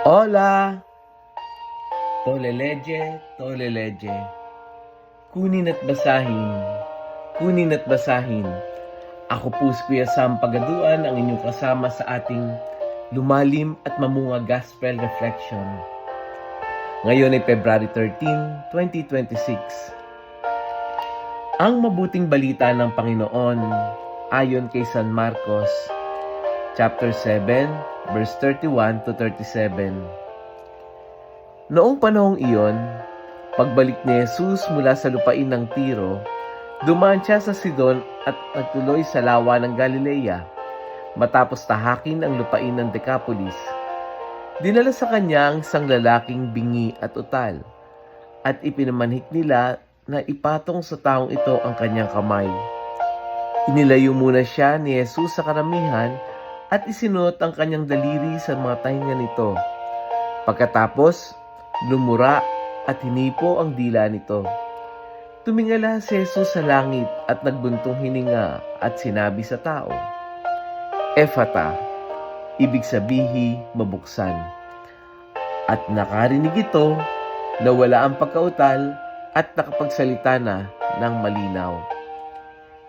Hola! Toleleje. Kunin at basahin, kunin at basahin. Ako po si Kuya Sam Pagaduan, ang inyong kasama sa ating lumalim at mamunga Gospel Reflection. Ngayon ay February 13, 2026. Ang mabuting balita ng Panginoon ayon kay San Marcos, chapter 7, verse 31 to 37. Noong panahong iyon, pagbalik ni Jesus mula sa lupain ng Tiro, dumaan siya sa Sidon at nagtuloy sa lawa ng Galilea, matapos tahakin ang lupain ng Decapolis. Dinala sa kanya ang isang lalaking bingi at utal, at ipinamanhik nila na ipatong sa taong ito ang kanyang kamay. Inilayo muna siya ni Jesus sa karamihan at isinuot ang kanyang daliri sa mga tainga nito. Pagkatapos, lumura at hinipo ang dila nito. Tumingala si Jesus sa langit at nagbuntong hininga at sinabi sa tao, Ephata, ibig sabihin mabuksan. At nakarinig ito, nawala ang pagkautal at nakapagsalita na ng malinaw.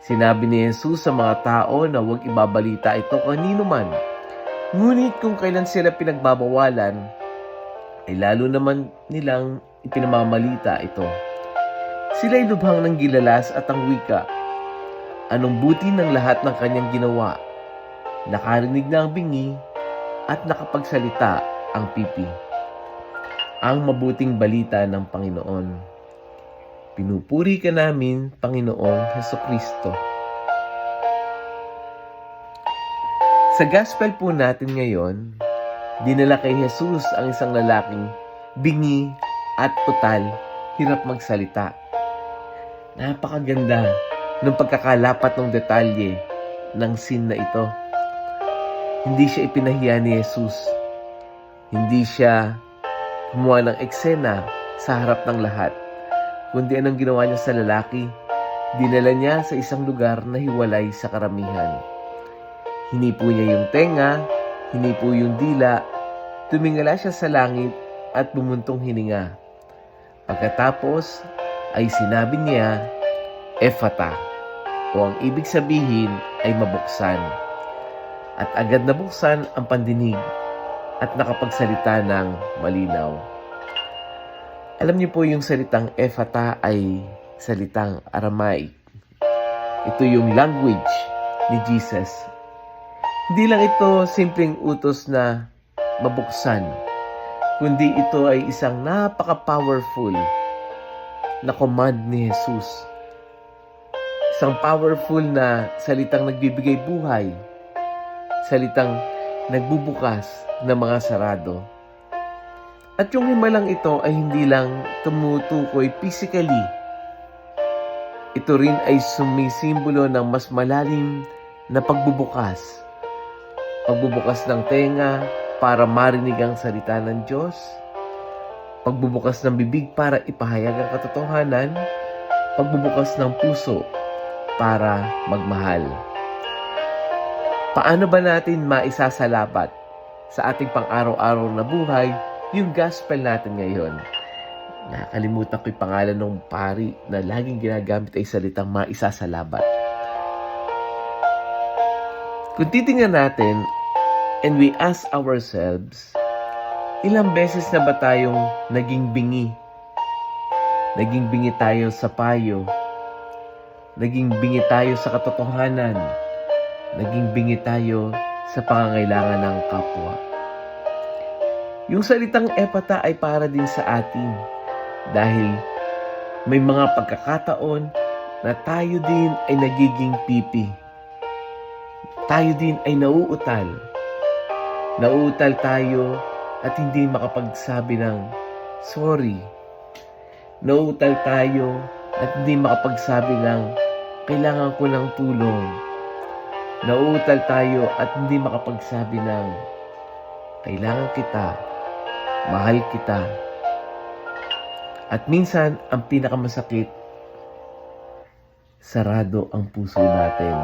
Sinabi ni Jesus sa mga tao na huwag ibabalita ito kanino man. Ngunit kung kailan sila pinagbabawalan, ay lalo naman nilang ipinamamalita ito. Sila'y lubhang ng gilalas at ang wika. Anong buti ng lahat ng kanyang ginawa? Nakarinig na ang bingi at nakapagsalita ang pipi. Ang mabuting balita ng Panginoon. Pinupuri ka namin, Panginoong Hesukristo. Sa gospel po natin ngayon, dinala kay Jesus ang isang lalaking bingi at utal, hirap magsalita. Napakaganda ng pagkakalapat ng detalye ng scene na ito. Hindi siya ipinahiya ni Jesus. Hindi siya gumawa ng eksena sa harap ng lahat. Kundi anong ginawa niya sa lalaki? Dinala niya sa isang lugar na hiwalay sa karamihan. Hinipo niya yung tenga, hinipo yung dila, tumingala siya sa langit at bumuntong hininga. Pagkatapos ay sinabi niya, Ephata, o ang ibig sabihin ay mabuksan. At agad nabuksan ang pandinig at nakapagsalita ng malinaw. Alam niyo po yung salitang Ephata ay salitang Aramaic. Ito yung language ni Jesus. Hindi lang ito simpleng utos na mabuksan, kundi ito ay isang napaka-powerful na command ni Jesus. Isang powerful na salitang nagbibigay buhay, salitang nagbubukas ng mga sarado. At yung himalang ito ay hindi lang tumutukoy physically. Ito rin ay sumisimbolo ng mas malalim na pagbubukas. Pagbubukas ng tenga para marinig ang salita ng Diyos. Pagbubukas ng bibig para ipahayag ang katotohanan. Pagbubukas ng puso para magmahal. Paano ba natin maisasalabat sa ating pang-araw-araw na buhay yung gospel natin ngayon? Nakalimutan ko yung pangalan ng pari na laging ginagamit ay salitang maisasalabat. Kung titingnan natin and we ask ourselves, ilang beses na ba tayong naging bingi? Naging bingi tayo sa payo. Naging bingi tayo sa katotohanan. Naging bingi tayo sa pangangailangan ng kapwa. Yung salitang Ephata ay para din sa atin dahil may mga pagkakataon na tayo din ay nagiging pipi. Tayo din ay nauutal. Nauutal tayo at hindi makapagsabi ng sorry. Nauutal tayo at hindi makapagsabi ng kailangan ko ng tulong. Nauutal tayo at hindi makapagsabi ng kailangan kita, mahal kita. At minsan, ang pinakamasakit, sarado ang puso natin.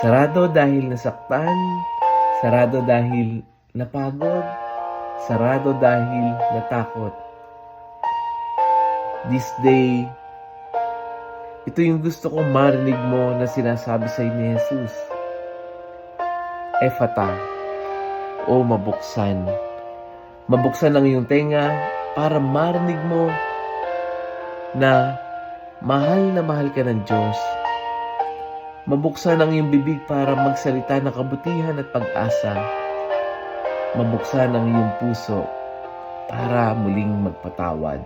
Sarado dahil nasaktan, sarado dahil napagod, sarado dahil natakot. This day, ito yung gusto kong marinig mo na sinasabi sa ni Jesus. Ephata, o mabuksan. Mabuksan ang iyong tenga para marinig mo na mahal ka ng Diyos. Mabuksan ang iyong bibig para magsalita ng kabutihan at pag-asa. Mabuksan ang iyong puso para muling magpatawad.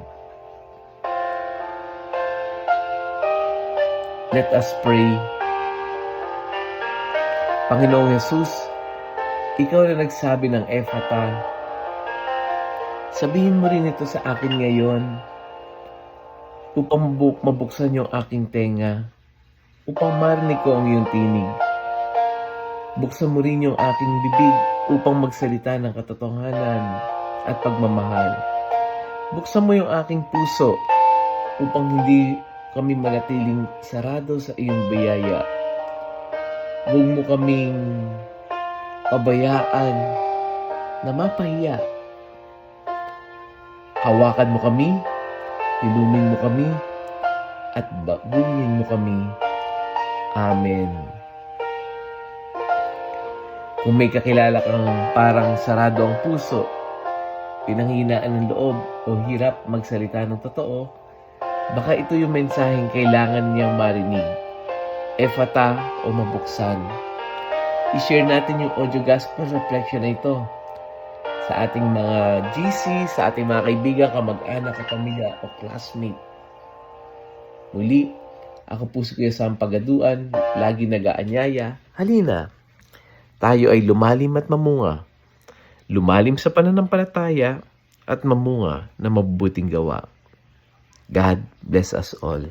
Let us pray. Panginoong Jesus, ikaw na nagsabi ng Ephata. Sabihin mo rin ito sa akin ngayon upang mabuksan yung aking tenga, upang marinig ko ang iyong tinig. Buksan mo rin yung aking bibig upang magsalita ng katotohanan at pagmamahal. Buksan mo yung aking puso upang hindi kami manatiling sarado sa iyong biyaya. Huwag mo kaming pabayaan na mapahiya. Hawakan mo kami, ilumin mo kami, at bagungin mo kami. Amen. Kung may kakilala kang parang sarado ang puso, pinanghinaan ng loob, o hirap magsalita ng totoo, baka ito yung mensaheng kailangan niyang marinig. Ephata, o mabuksan. I-share natin yung audio gospel reflection na ito sa ating mga GC, sa ating mga kaibigan, kamag-anak, kapamilya, o classmate. Muli, ako po si Kuya Sam Pagaduan, lagi nag-aanyaya. Halina, tayo ay lumalim at mamunga. Lumalim sa pananampalataya at mamunga na mabubuting gawa. God bless us all.